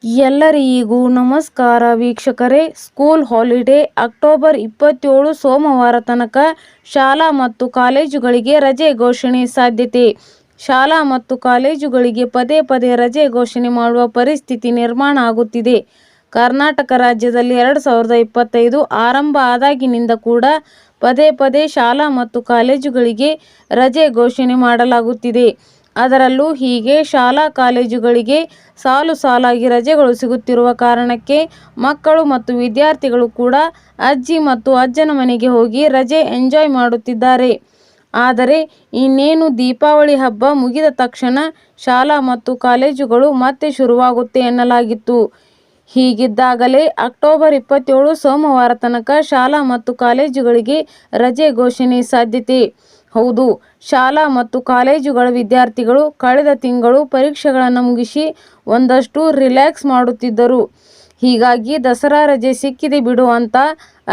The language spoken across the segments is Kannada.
ಎಲ್ಲರಿಗೂ ನಮಸ್ಕಾರ ವೀಕ್ಷಕರೇ. ಸ್ಕೂಲ್ ಹಾಲಿಡೇ ಅಕ್ಟೋಬರ್ 27 ಸೋಮವಾರ ತನಕ ಶಾಲಾ ಮತ್ತು ಕಾಲೇಜುಗಳಿಗೆ ರಜೆ ಘೋಷಣೆ ಸಾಧ್ಯತೆ. ಶಾಲಾ ಮತ್ತು ಕಾಲೇಜುಗಳಿಗೆ ಪದೇ ಪದೇ ರಜೆ ಘೋಷಣೆ ಮಾಡುವ ಪರಿಸ್ಥಿತಿ ನಿರ್ಮಾಣ ಆಗುತ್ತಿದೆ. ಕರ್ನಾಟಕ ರಾಜ್ಯದಲ್ಲಿ 2025 ಆರಂಭ ಆದಾಗಿನಿಂದ ಕೂಡ ಪದೇ ಪದೇ ಶಾಲಾ ಮತ್ತು ಕಾಲೇಜುಗಳಿಗೆ ರಜೆ ಘೋಷಣೆ ಮಾಡಲಾಗುತ್ತಿದೆ. ಅದರಲ್ಲೂ ಹೀಗೆ ಶಾಲಾ ಕಾಲೇಜುಗಳಿಗೆ ಸಾಲು ಸಾಲಾಗಿ ರಜೆಗಳು ಸಿಗುತ್ತಿರುವ ಕಾರಣಕ್ಕೆ ಮಕ್ಕಳು ಮತ್ತು ವಿದ್ಯಾರ್ಥಿಗಳು ಕೂಡ ಅಜ್ಜಿ ಮತ್ತು ಅಜ್ಜನ ಮನೆಗೆ ಹೋಗಿ ರಜೆ ಎಂಜಾಯ್ ಮಾಡುತ್ತಿದ್ದಾರೆ. ಆದರೆ ಇನ್ನೇನು ದೀಪಾವಳಿ ಹಬ್ಬ ಮುಗಿದ ತಕ್ಷಣ ಶಾಲಾ ಮತ್ತು ಕಾಲೇಜುಗಳು ಮತ್ತೆ ಶುರುವಾಗುತ್ತೆ ಎನ್ನಲಾಗಿತ್ತು. ಹೀಗಿದ್ದಾಗಲೇ ಅಕ್ಟೋಬರ್ 27 ಸೋಮವಾರ ತನಕ ಶಾಲಾ ಮತ್ತು ಕಾಲೇಜುಗಳಿಗೆ ರಜೆ ಘೋಷಣೆ ಸಾಧ್ಯತೆ. ಹೌದು, ಶಾಲಾ ಮತ್ತು ಕಾಲೇಜುಗಳ ವಿದ್ಯಾರ್ಥಿಗಳು ಕಳೆದ ತಿಂಗಳು ಪರೀಕ್ಷೆಗಳನ್ನು ಮುಗಿಸಿ ಒಂದಷ್ಟು ರಿಲ್ಯಾಕ್ಸ್ ಮಾಡುತ್ತಿದ್ದರು. ಹೀಗಾಗಿ ದಸರಾ ರಜೆ ಸಿಕ್ಕಿದೆ ಬಿಡು ಅಂತ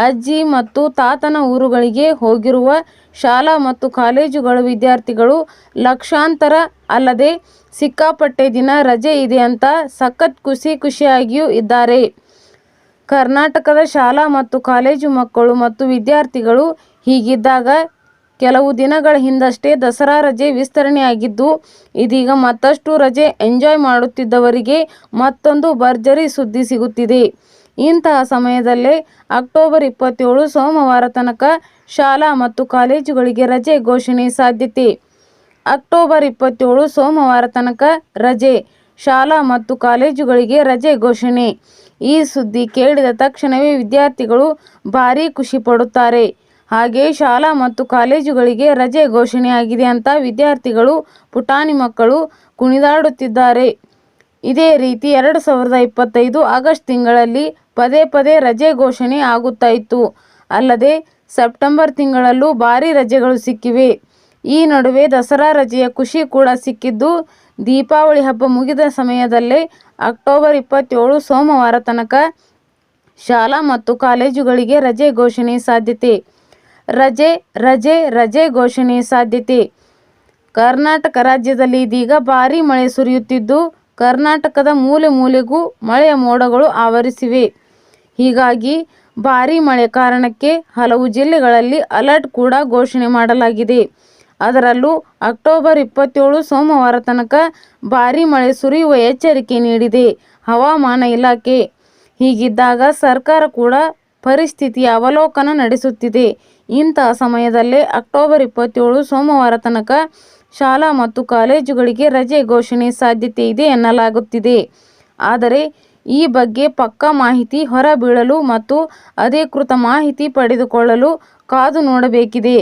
ಅಜ್ಜಿ ಮತ್ತು ತಾತನ ಊರುಗಳಿಗೆ ಹೋಗಿರುವ ಶಾಲಾ ಮತ್ತು ಕಾಲೇಜುಗಳ ವಿದ್ಯಾರ್ಥಿಗಳು ಲಕ್ಷಾಂತರ ಅಲ್ಲದೆ ಸಿಕ್ಕಾಪಟ್ಟೆ ದಿನ ರಜೆ ಇದೆ ಅಂತ ಸಖತ್ ಖುಷಿಯಾಗಿಯೂ ಇದ್ದಾರೆ. ಕರ್ನಾಟಕದ ಶಾಲಾ ಮತ್ತು ಕಾಲೇಜು ಮಕ್ಕಳು ಮತ್ತು ವಿದ್ಯಾರ್ಥಿಗಳು ಹೀಗಿದ್ದಾಗ ಕೆಲವು ದಿನಗಳ ಹಿಂದಷ್ಟೇ ದಸರಾ ರಜೆ ವಿಸ್ತರಣೆಯಾಗಿದ್ದು, ಇದೀಗ ಮತ್ತಷ್ಟು ರಜೆ ಎಂಜಾಯ್ ಮಾಡುತ್ತಿದ್ದವರಿಗೆ ಮತ್ತೊಂದು ಭರ್ಜರಿ ಸುದ್ದಿ ಸಿಗುತ್ತಿದೆ. ಇಂತಹ ಸಮಯದಲ್ಲೇ ಅಕ್ಟೋಬರ್ 27 ಸೋಮವಾರ ತನಕ ಶಾಲಾ ಮತ್ತು ಕಾಲೇಜುಗಳಿಗೆ ರಜೆ ಘೋಷಣೆ ಸಾಧ್ಯತೆ. ಅಕ್ಟೋಬರ್ 27 ಸೋಮವಾರ ತನಕ ರಜೆ, ಶಾಲಾ ಮತ್ತು ಕಾಲೇಜುಗಳಿಗೆ ರಜೆ ಘೋಷಣೆ. ಈ ಸುದ್ದಿ ಕೇಳಿದ ತಕ್ಷಣವೇ ವಿದ್ಯಾರ್ಥಿಗಳು ಭಾರೀ ಖುಷಿ ಪಡುತ್ತಾರೆ. ಹಾಗೆ ಶಾಲಾ ಮತ್ತು ಕಾಲೇಜುಗಳಿಗೆ ರಜೆ ಘೋಷಣೆಯಾಗಿದೆ ಅಂತ ವಿದ್ಯಾರ್ಥಿಗಳು, ಪುಟಾಣಿ ಮಕ್ಕಳು ಕುಣಿದಾಡುತ್ತಿದ್ದಾರೆ. ಇದೇ ರೀತಿ 2025 ಆಗಸ್ಟ್ ತಿಂಗಳಲ್ಲಿ ಪದೇ ಪದೇ ರಜೆ ಘೋಷಣೆ ಆಗುತ್ತಾ ಇತ್ತು. ಅಲ್ಲದೆ ಸೆಪ್ಟೆಂಬರ್ ತಿಂಗಳಲ್ಲೂ ಭಾರೀ ರಜೆಗಳು ಸಿಕ್ಕಿವೆ. ಈ ನಡುವೆ ದಸರಾ ರಜೆಯ ಖುಷಿ ಕೂಡ ಸಿಕ್ಕಿದ್ದು, ದೀಪಾವಳಿ ಹಬ್ಬ ಮುಗಿದ ಸಮಯದಲ್ಲೇ ಅಕ್ಟೋಬರ್ 27 ಸೋಮವಾರ ತನಕ ಶಾಲಾ ಮತ್ತು ಕಾಲೇಜುಗಳಿಗೆ ರಜೆ ಘೋಷಣೆ ಸಾಧ್ಯತೆ. ರಜೆ ರಜೆ ರಜೆ ಘೋಷಣೆ ಸಾಧ್ಯತೆ. ಕರ್ನಾಟಕ ರಾಜ್ಯದಲ್ಲಿ ಇದೀಗ ಭಾರೀ ಮಳೆ ಸುರಿಯುತ್ತಿದ್ದು, ಕರ್ನಾಟಕದ ಮೂಲೆ ಮೂಲೆಗೂ ಮಳೆಯ ಮೋಡಗಳು ಆವರಿಸಿವೆ. ಹೀಗಾಗಿ ಭಾರೀ ಮಳೆ ಕಾರಣಕ್ಕೆ ಹಲವು ಜಿಲ್ಲೆಗಳಲ್ಲಿ ಅಲರ್ಟ್ ಕೂಡ ಘೋಷಣೆ ಮಾಡಲಾಗಿದೆ. ಅದರಲ್ಲೂ ಅಕ್ಟೋಬರ್ 27 ಸೋಮವಾರ ತನಕ ಭಾರೀ ಮಳೆ ಸುರಿಯುವ ಎಚ್ಚರಿಕೆ ನೀಡಿದೆ ಹವಾಮಾನ ಇಲಾಖೆ. ಹೀಗಿದ್ದಾಗ ಸರ್ಕಾರ ಕೂಡ ಪರಿಸ್ಥಿತಿಯ ಅವಲೋಕನ ನಡೆಸುತ್ತಿದೆ. ಇಂತಹ ಸಮಯದಲ್ಲೇ ಅಕ್ಟೋಬರ್ 27 ಸೋಮವಾರ ತನಕ ಶಾಲಾ ಮತ್ತು ಕಾಲೇಜುಗಳಿಗೆ ರಜೆ ಘೋಷಣೆ ಸಾಧ್ಯತೆ ಇದೆ ಎನ್ನಲಾಗುತ್ತಿದೆ. ಆದರೆ ಈ ಬಗ್ಗೆ ಪಕ್ಕಾ ಮಾಹಿತಿ ಹೊರಬೀಳಲು ಮತ್ತು ಅಧಿಕೃತ ಮಾಹಿತಿ ಪಡೆದುಕೊಳ್ಳಲು ಕಾದು ನೋಡಬೇಕಿದೆ.